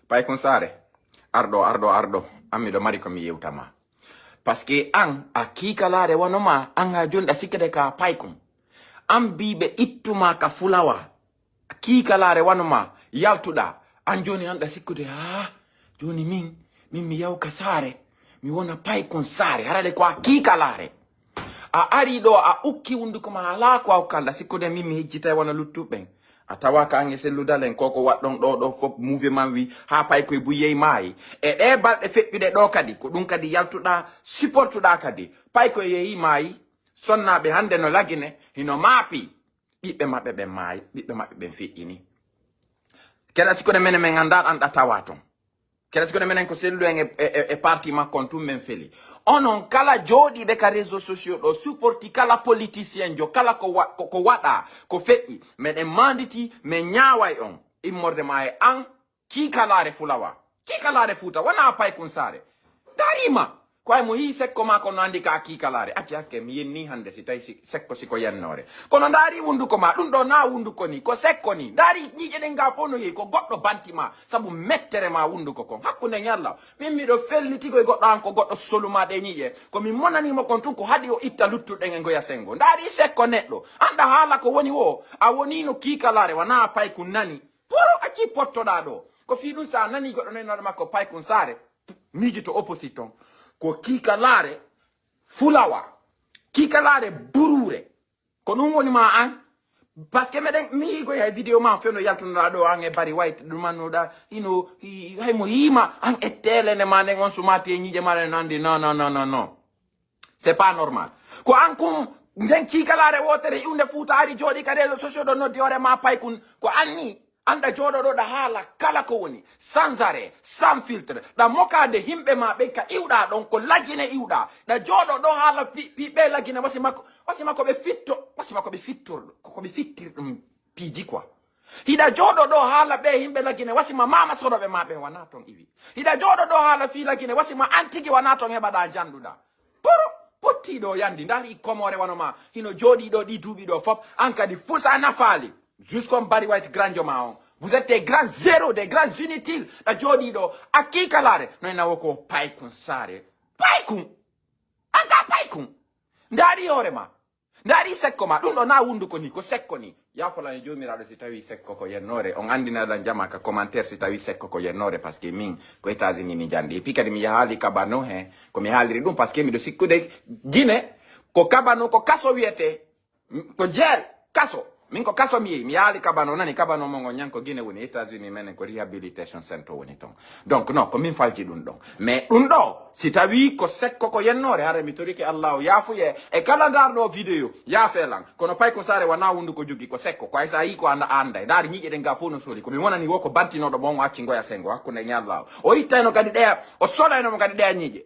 pay kon sare ardo ammi do mari ko mi yewtama parce que an a kikalare wanoma an ha jonda sikede ka pay kon an bibe ittuma ka fulawa kikalare wanoma yaltuda an joni anda sikkude joni min mi yaw ka sare mi wona pay kon sare harale ko kikalare a ari do a ukki wunduko ma ala ko kanda sikkude min mi hejjita wona luttuben a tawa ka ange selludalen koko waddon do fop mouvement wi ha pay koy bu yey mai e de balde feɓɓude do kadi ko dum kadi yaltuda supportuda kadi pay koy yeyi mai sonnaɓe hande no lagine hino maapi ɓiɓɓe maɓɓe ɓe maayi ɓiɓɓe maɓɓe ɓen feƴƴini keɗa sikkude menen men andal anda tawa ton keɗa sikkude menen ko sellu en e parti makkon tum men feli onon kala jooɗiɓe ka réseaux sociaux ɗo supporti kala politicien jo kala ko waɗa ko feƴƴi meɗen manditi men ñaaway on immorde ma e an kikalare fulawa kikalare fuuta wona pay kun sare darima ko ay mo yi sekko ma ko no andi ka kikalare acci hakke mi yenni hande si tawi sekko siko yennore kono ndaari wunduko ma ɗum ɗo na wunduko ni ko sekko ni ndaari ñiƴe ɗen ga fof no yehi ko goɗɗo banti ma sabu mettere ma wunduko kon hakkunde ñalla min miɗo felliti koye goɗɗo an ko goɗɗo soluma ɗe ñiƴe komin monanimo kon tun ko haɗi o itta luttuɗen e goya sengo ndaari sekko neɗɗo anda haala ko woni o a wonino kikalare wona pay kun nani poro acci pottoɗa ɗo ko fi ɗum sa nani goɗɗo nenoɗo makko pay kun sare miiji to opposite ton ko kikalare fulawa kikalare burure ko ɗum woni ma an parce que meɗen mi yigoy hay vidéo ma fewno yaltunoɗa ɗo an e Barry White ɗumannoɗa ino haymo yima an e telene ma nden on sumati e ñiƴe ma ɗen andi non c'est pas normal ko an kum nden kikalare wotere iwde Fouta ari jooɗi ka réseaux sociaux ɗo noddi hoore ma pay kun ko anni anda jooɗoɗo ɗa haala kala ko woni sans arrêt sans filtre ɗa mokade himɓe ma ɓen ka iwɗa ɗon ko lagine iwɗa ɗa jooɗoɗo haala piɓe lagine wasima koɓe fittir ɗum piiji quoi hiɗa jooɗoɗo haala ɓe himɓe lagine wasima mama soroɓe ma ɓen wana ton iwi hiɗa jooɗoɗo haala fi lagine wasima an tigi wana ton heɓaɗa janduɗa poro pottiɗo yandi ndaari komore wanoma hino jooɗiɗo ɗi duuɓi ɗo fop an kadi fusa nafaali jusqu'on Barry White grand on vous êtes des grands zéros des grands inutiles da jodido a kikalare no ina woko pay kun sare pay kun anga pay kun ndari hore ma ndari sekko ma ɗum ɗo na wunduko ni ko sekko ni yafolane jomiraɗo si tawi sekko ko yennore on andinaɗan jama ka commentaire si tawi sekko ko yennore par ce que min ko États-Unis mi jandi et puis kadi mi yahaali kabano he ko mi haaliri ɗum par ce que miɗo sikkude Guinée ko kabano ko kaso wiyete ko jeel kaso min ko kaso mi yaali kabano nani kabano mongo nyanko Guinée woni États-Unis menen ko rehabilitation center woni ton donc non ko min falji ɗum ɗon mais ɗum ɗo si tawi ko sekko ko yennore hara mi toriki Allah yaafuye e kala darɗo vidéo yaafelan kono pay ko sare wana wundu ko jogi ko sekko ko ay sa yi ko anda daari ñiƴe ɗen ga fof no soli ko mi wonani wo ko bantinoɗo bon o acci goya sengo hakkunde ñalla o ittayno kadi ɗeya o soɗaynomo kadi ɗeya ñiƴe